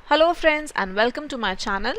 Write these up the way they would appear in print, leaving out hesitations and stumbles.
Hello friends and welcome to my channel.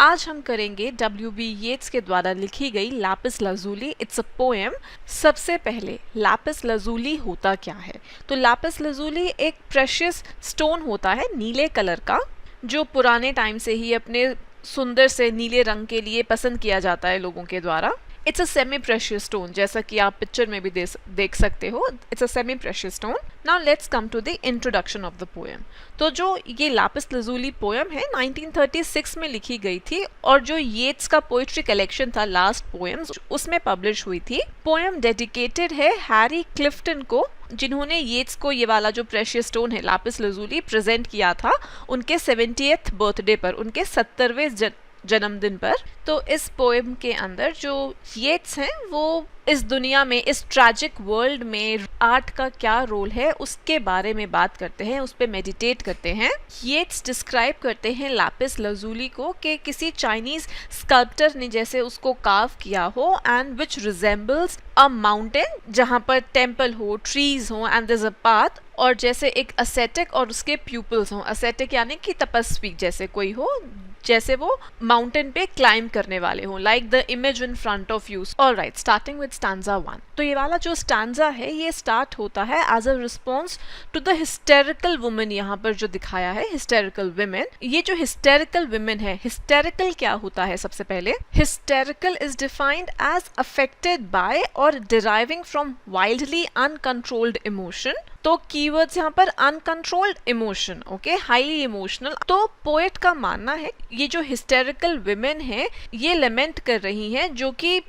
आज हम करेंगे W.B. येट्स के द्वारा लिखी गई lapis lazuli. It's a poem. सबसे पहले लैपिस लाजुली होता क्या है? तो लैपिस लाजुली एक प्रेशियस स्टोन होता है नीले कलर का, जो पुराने टाइम से ही अपने सुंदर से नीले रंग के लिए पसंद किया जाता है लोगों के द्वारा। It's a semi precious stone, जैसा कि आप पिक्चर में भी देख सकते हो। It's a semi precious stone. Now let's come to the introduction of the poem. तो जो ये लैपिस लाजुली पोएम है 1936 में लिखी गई थी, और जो येट्स का पोइट्री कलेक्शन था लास्ट पोएम्स, उसमें पब्लिश हुई थी। पोएम डेडिकेटेड है हैरी क्लिफ्टन को, जिन्होंने येट्स को ये वाला जो प्रेशियस स्टोन है लैपिस लाजुली प्रेजेंट किया था उनके 70th बर्थडे पर, उनके 70वें जन्मदिन पर। तो इस पोएम के अंदर जो येट्स हैं वो इस दुनिया में, इस ट्रैजिक वर्ल्ड में आर्ट का क्या रोल है उसके बारे में बात करते हैं, उस पर मेडिटेट करते हैं। येट्स डिस्क्राइब करते हैं लैपिस लाजुली को कि किसी चाइनीज स्कल्प्टर ने जैसे उसको कार्व किया हो, and which resembles a mountain, जहाँ पर टेम्पल हो, ट्रीज हो, and there is a path, और जैसे एक असेटिक और उसके प्यूपल्स हों। असेटिक यानी कि तपस्वी जैसे कोई हो, जैसे वो माउंटेन पे क्लाइंब करने वाले हों, like the image in front of you. Alright, starting with stanza 1। तो ये वाला जो स्टैंजा है ये स्टार्ट होता है as a response to the hysterical women. यहाँ पर जो दिखाया है हिस्टेरिकल वुमेन, ये जो हिस्टेरिकल वुमेन है, हिस्टेरिकल क्या होता है? सबसे पहले hysterical is defined as affected by और deriving from wildly uncontrolled emotion. तो कीवर्ड्स यहाँ पर uncontrolled emotion, okay, highly emotional. तो पोएट का मानना है ये जो हिस्टेरिकल विमेन है ये लेमेंट कर रही हैं, जो कि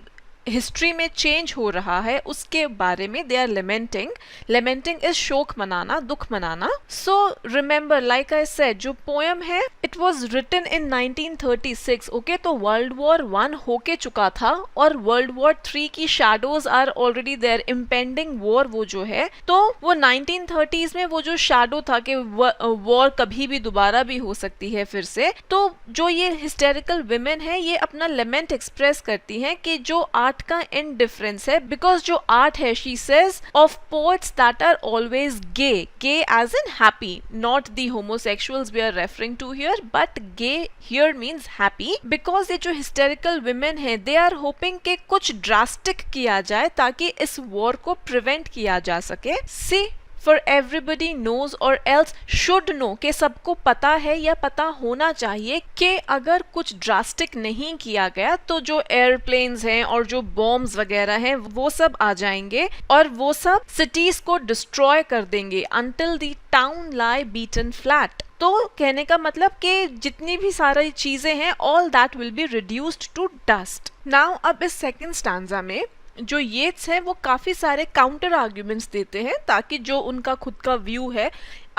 हिस्ट्री में चेंज हो रहा है उसके बारे में they are lamenting. Lamenting is शोक मनाना, दुख मनाना। So remember, like I said, जो पोएम है it was written in 1936, okay. तो वर्ल्ड वॉर 1 होके चुका था और वर्ल्ड वॉर 3 की shadows are already there, impending war वो जो है। तो वो 1930s में वो जो शैडो था कि वॉर कभी भी दोबारा भी हो सकती है फिर से। तो जो ये हिस्टेरिकल विमेन है ये अपना लेमेंट एक्सप्रेस करती हैं कि जो आर्ट का इनडिफरेंस है, बिकॉज जो आर्ट है, she says, of poets that are always gay, gay as in happy, not the homosexuals we are referring to here, but gay here means happy. Because ये जो हिस्टेरिकल विमेन है they are hoping कि कुछ drastic किया जाए ताकि इस war को प्रिवेंट किया जा सके। सी For everybody knows or else should know, कि सबको पता है या पता होना चाहिए कि अगर कुछ ड्रास्टिक नहीं किया गया तो जो एयरप्लेन्स हैं और जो बॉम्ब्स वगैरह हैं वो सब आ जाएंगे और वो सब सिटीज को डिस्ट्रॉय कर देंगे until the town lie beaten flat। तो कहने का मतलब कि जितनी भी सारी चीजें हैं all that will be reduced to dust। Now अब इस सेकंड स्टैंजा में जो येट्स है वो काफी सारे काउंटर आर्ग्यूमेंट्स देते हैं ताकि जो उनका खुद का व्यू है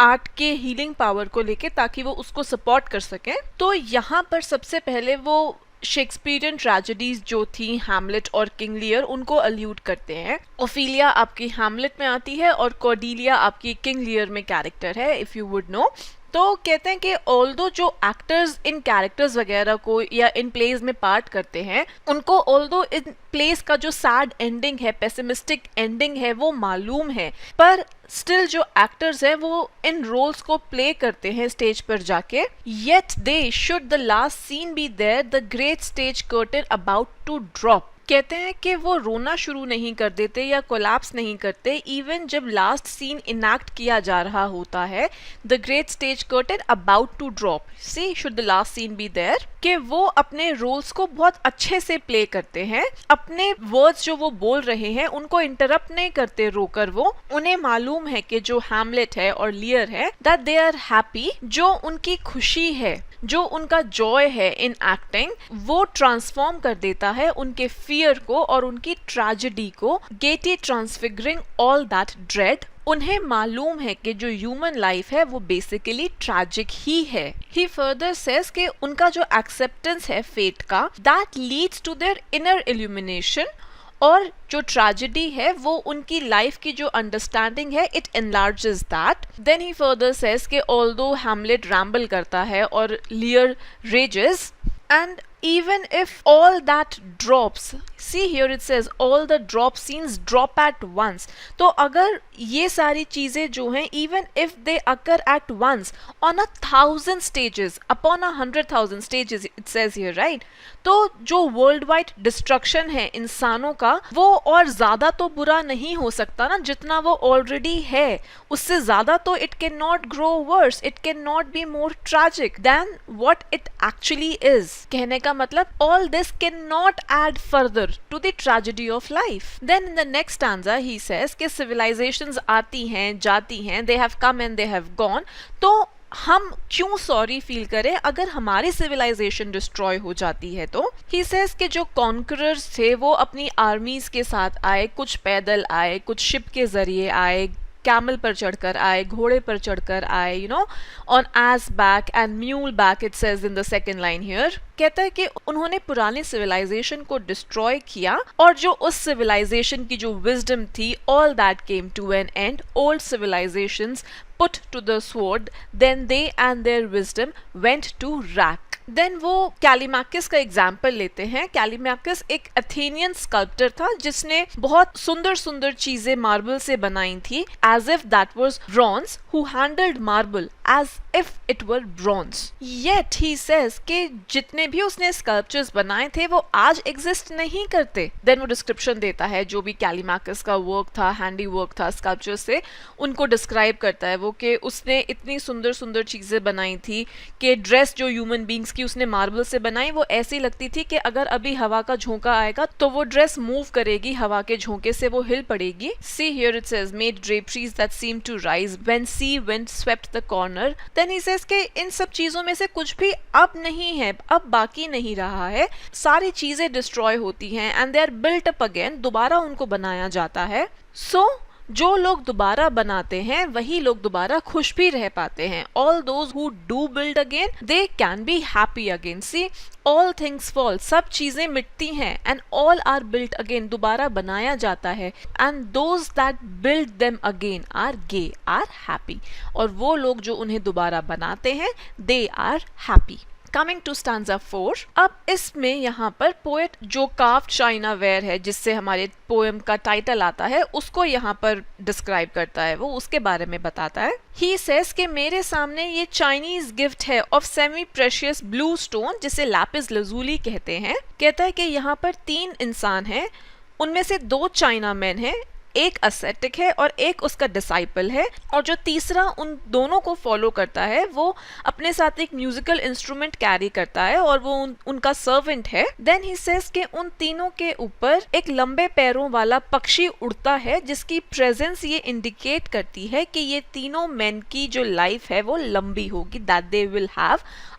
आर्ट के हीलिंग पावर को लेके, ताकि वो उसको सपोर्ट कर सकें। तो यहाँ पर सबसे पहले वो शेक्सपियरियन ट्रेजेडीज जो थी, हैमलेट और किंग लियर, उनको अल्यूड करते हैं। ओफिलिया आपकी हैमलेट में आती है और कॉर्डिलिया आपकी किंग लियर में कैरेक्टर है, इफ यू वुड नो। तो कहते हैं कि ऑल्दो जो एक्टर्स इन कैरेक्टर्स वगैरह को या इन प्लेस में पार्ट करते हैं उनको ऑल्दो इन प्लेस का जो सैड एंडिंग है, पेसिमिस्टिक एंडिंग है, वो मालूम है, पर स्टिल जो एक्टर्स हैं वो इन रोल्स को प्ले करते हैं स्टेज पर जाके। Yet they should the last scene be there, the great stage curtain about to drop. कहते हैं कि वो रोना शुरू नहीं कर देते या कोलैप्स नहीं करते इवन जब लास्ट सीन इनैक्ट किया जा रहा होता है, the great stage curtain about to drop. See should the last scene be there, कि वो अपने रोल्स को बहुत अच्छे से प्ले करते हैं, अपने वर्ड्स जो वो बोल रहे हैं उनको इंटरप्ट नहीं करते रोकर। वो उन्हें मालूम है कि जो हैमलेट है और लियर है दैट दे आर हैप्पी, जो उनकी खुशी है, जो उनका जॉय है इन एक्टिंग, वो ट्रांसफॉर्म कर देता है उनके फियर को और उनकी ट्रेजेडी को, Getty transfiguring all that dread. उन्हें मालूम है कि जो ह्यूमन लाइफ है वो बेसिकली ट्रैजिक ही है। ही फर्दर सेज कि उनका जो एक्सेप्टेंस है फेट का, that leads to their inner illumination, और जो ट्रेजेडी है वो उनकी लाइफ की जो अंडरस्टैंडिंग है it enlarges that. Then he further says कि ऑल्दो हैमलेट रैम्बल करता है और Lear rages, and even if all that drops, See here it says all the drop scenes drop at once. तो अगर ये सारी चीजें जो हैं even if they occur at once on 1,000 stages upon 100,000 stages it says here, right? तो जो world wide destruction है इंसानों का वो और ज्यादा तो बुरा नहीं हो सकता ना जितना वो ऑलरेडी है, उससे ज्यादा तो it can not grow worse, it can not be more tragic than what it actually is. कहने का मतलब all this can not add further to the tragedy of life. Then in the next stanza he says कि civilizations आती हैं जाती हैं, they have come and they have gone, तो हम क्यों सॉरी फील करें अगर हमारी सिविलाइजेशन डिस्ट्रॉय हो जाती है। तो ही सेज कि जो कॉन्करर्स थे वो अपनी आर्मीज के साथ आए, कुछ पैदल आए, कुछ शिप के जरिए आए, कैमल पर चढ़कर आए, घोड़े पर चढ़कर आए, you know, on S back and mule back it says in the second line here. कहता है कि उन्होंने पुरानी सिविलाइजेशन को डिस्ट्रॉय किया और जो उस सिविलाइजेशन की जो विजडम थी all that came to an end, old civilisations put to the sword, then they and their wisdom went to rack. देन वो कैलीमैकस का एग्जाम्पल लेते हैं। कैलीमैकस एक एथेनियन स्कल्प्टर था जिसने बहुत सुंदर सुंदर चीजें मार्बल से बनाई थी, as if that was bronze, who handled marble as if it were bronze. Yet he says कि जितने भी उसने स्कल्पचर्स बनाए थे वो आज एग्जिस्ट नहीं करते। देन वो डिस्क्रिप्शन देता है जो भी कैलीमैकस का वर्क था, हैंडी वर्क था स्कल्पचर से, उनको डिस्क्राइब करता है वो कि उसने इतनी सुंदर सुंदर चीजें बनाई थी कि ड्रेस जो ह्यूमन बींग्स की उसने मार्बल से बनाई वो ऐसी लगती थी कि अगर अभी हवा का झोंका आएगा तो वो ड्रेस मूव करेगी, हवा के झोंके से वो हिल पड़ेगी। See here it says made draperies that seemed to rise when sea wind swept the corner. Then he says कि इन सब चीजों में से कुछ भी अब नहीं है, अब बाकी नहीं रहा है, सारी चीजें डिस्ट्रॉय होती हैं and they are built up again, दोबारा उनको बनाया जाता है। सो जो लोग दोबारा बनाते हैं वही लोग दोबारा खुश भी रह पाते हैं। All those who do build again, they can be happy again. See, all things fall, सब चीजें मिटती हैं and all are built again, दोबारा बनाया जाता है। And those that build them again are gay, are happy. और वो लोग जो उन्हें दोबारा बनाते हैं they are happy. Coming to stanza 4, अब इसमें यहाँ पर पोएट जो कार्व्ड चाइना वेयर है जिससे हमारे पोएम का टाइटल आता है उसको यहाँ पर डिस्क्राइब करता है, वो उसके बारे में बताता है। ही सेज कि मेरे सामने ये चाइनीज गिफ्ट है of semi precious blue stone जिसे लैपिस लजूली कहते हैं। कहता है कि यहाँ पर 3 इंसान हैं, उनमें से 2 चाइना मैन हैं, एक असेटिक है और एक उसका डिसाइपल है, और जो तीसरा उन दोनों को फॉलो करता है वो अपने साथ एक म्यूजिकल इंस्ट्रूमेंट कैरी करता है और वो उनका सर्वेंट है। देन ही सेज कि उन तीनों के ऊपर एक लंबे पैरों वाला पक्षी उड़ता है जिसकी प्रेजेंस ये इंडिकेट करती है कि ये तीनों मैन की जो लाइफ है वो लंबी होगी, that they will have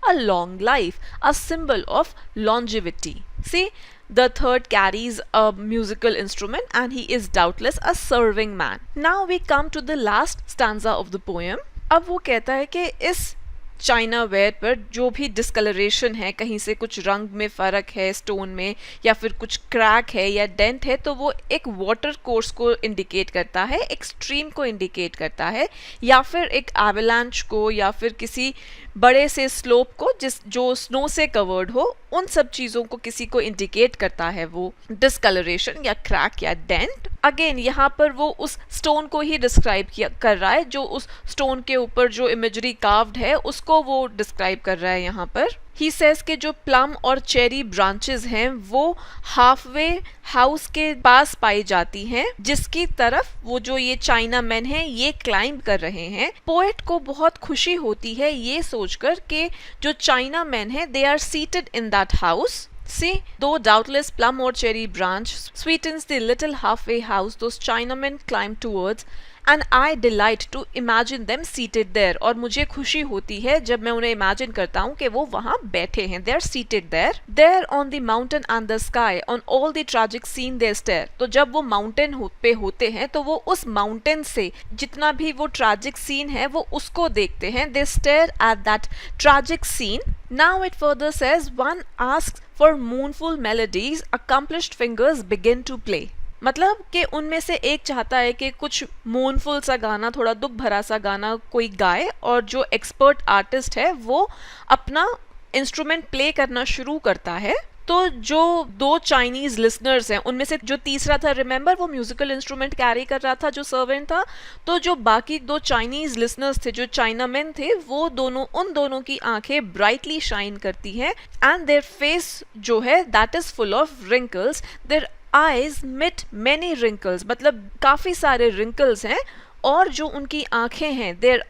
a long life, a symbol of longevity. See, the third carries a musical instrument and he is doubtless a serving man. Now we come to the last stanza of the poem. अब वो कहता है कि इस China where पर जो भी discolouration है, कहीं से कुछ रंग में फ़र्क है स्टोन में या फिर कुछ क्रैक है या डेंट है, तो वो एक वाटर कोर्स को इंडिकेट करता है, एक स्ट्रीम को इंडिकेट करता है या फिर एक एवलांच को या फिर किसी बड़े से स्लोप को जो स्नो से कवर्ड हो, उन सब चीज़ों को किसी को इंडिकेट करता है वो डिस्कलरेशन या क्रैक या डेंट। अगेन यहाँ पर वो उस स्टोन को ही डिस्क्राइब कर रहा है, जो उस स्टोन के ऊपर जो इमेजरी कार्व्ड है उसको वो डिस्क्राइब कर रहा है यहाँ पर। ही सेज के जो प्लम और चेरी ब्रांचेस हैं वो हाफवे हाउस के पास पाई जाती हैं, जिसकी तरफ वो जो ये चाइना मैन हैं ये क्लाइंब कर रहे हैं। पोएट को बहुत खुशी होती है ये सोचकर कि जो चाइना मैन हैं they are seated in that house. See, though doubtless plum or cherry branch sweetens the little halfway house those Chinamen climb towards, and I delight to imagine them seated there. और मुझे खुशी होती है जब मैं उन्हें imagine करता हूँ कि वो वहाँ बैठे हैं, they are seated there. There on the mountain and the sky, on all the tragic scene they stare. तो जब वो माउंटेन पे होते हैं तो वो उस माउंटेन से जितना भी वो ट्रैजिक सीन है वो उसको देखते हैं, they stare at that tragic scene. Now it further says, one asks for mournful melodies, accomplished fingers begin to play. मतलब कि उनमें से एक चाहता है कि कुछ मोनफुल सा गाना, थोड़ा दुख भरा सा गाना कोई गाए, और जो एक्सपर्ट आर्टिस्ट है वो अपना इंस्ट्रूमेंट प्ले करना शुरू करता है। तो जो दो चाइनीज लिसनर्स हैं उनमें से जो तीसरा था, रिमेंबर वो म्यूजिकल इंस्ट्रूमेंट कैरी कर रहा था जो सर्वेंट था, तो जो बाकी दो चाइनीज लिसनर्स थे, जो चाइनामैन थे, वो दोनों, उन दोनों की आंखें ब्राइटली शाइन करती हैं एंड देयर फेस जो है that is full of wrinkles, their eyes मिट मैनी रिंकल्स, मतलब काफी सारे रिंकल्स हैं, और जो उनकी आंखें हैं, their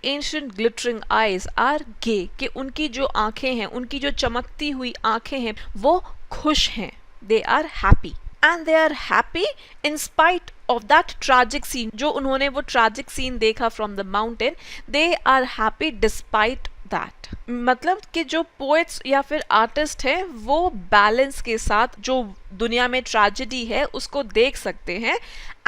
ancient glittering eyes are gay, कि उनकी जो आंखें हैं, उनकी जो चमकती हुई आंखें हैं, वो खुश हैं, they are happy, and they are happy in spite of that tragic scene, जो उन्होंने वो ट्रैजिक सीन देखा from the mountain, they are happy despite that. मतलब कि जो पोएट्स या फिर आर्टिस्ट हैं वो बैलेंस के साथ जो दुनिया में ट्रेजेडी है उसको देख सकते हैं,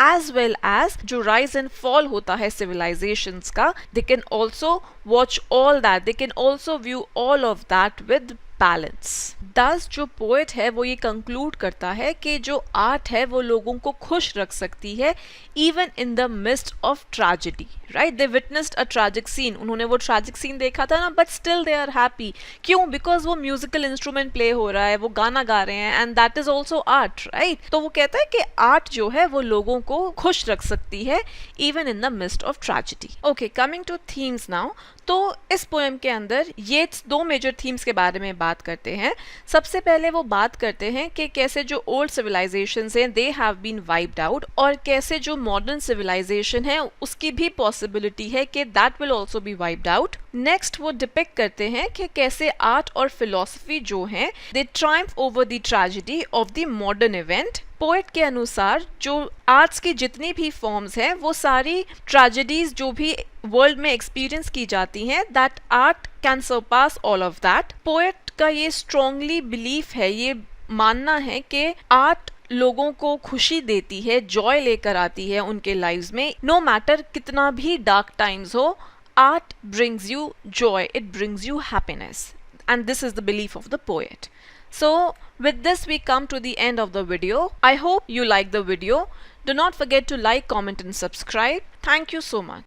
एज वेल एज जो राइज एंड फॉल होता है सिविलाइजेशंस का, they can also watch all that, they can also view all of that with balance. दस जो पोएट है वो ये कंक्लूड करता है कि जो आर्ट है वो लोगों को खुश रख सकती है even in the mist of tragedy, right? They witnessed a tragic scene, उन्होंने वो ट्रैजिक सीन देखा था ना, but still they are happy. क्यों? बिकॉज वो म्यूजिकल इंस्ट्रूमेंट प्ले हो रहा है, वो गाना गा रहे हैं, and that is also art, right? तो वो कहता है कि आर्ट जो है वो लोगों को खुश रख सकती है even in the mist of tragedy. Okay, coming to themes now. तो इस पोएम के अंदर ये दो मेजर थीम्स के बारे में बात करते हैं। सबसे पहले वो बात करते हैं कि कैसे जो ओल्ड सिविलाइजेशंस हैं they have been wiped out, और कैसे जो मॉडर्न सिविलाइजेशन है उसकी भी पॉसिबिलिटी है कि that will also be wiped out. Next वो डिपिक्ट करते हैं कि कैसे आर्ट और फिलॉसफी जो हैं they triumph over the tragedy of the modern event. Poet के अनुसार जो आर्ट्स की जितनी भी फॉर्म्स हैं वो सारी ट्रेजेडीज जो भी वर्ल्ड में एक्सपीरियंस की जाती हैं, that art can Sarpass all of that. Poet का ये स्ट्रांगली बिलीफ है, ये मानना है कि आर्ट लोगों को खुशी देती है, जॉय लेकर आती है उनके लाइव्स में, नो मैटर कितना भी डार्क टाइम्स हो, art brings you joy, it brings you happiness, and this is the belief of the poet. So with this we come to the end of the video. I hope you like the video. Do not forget to like, comment and subscribe. Thank you so much.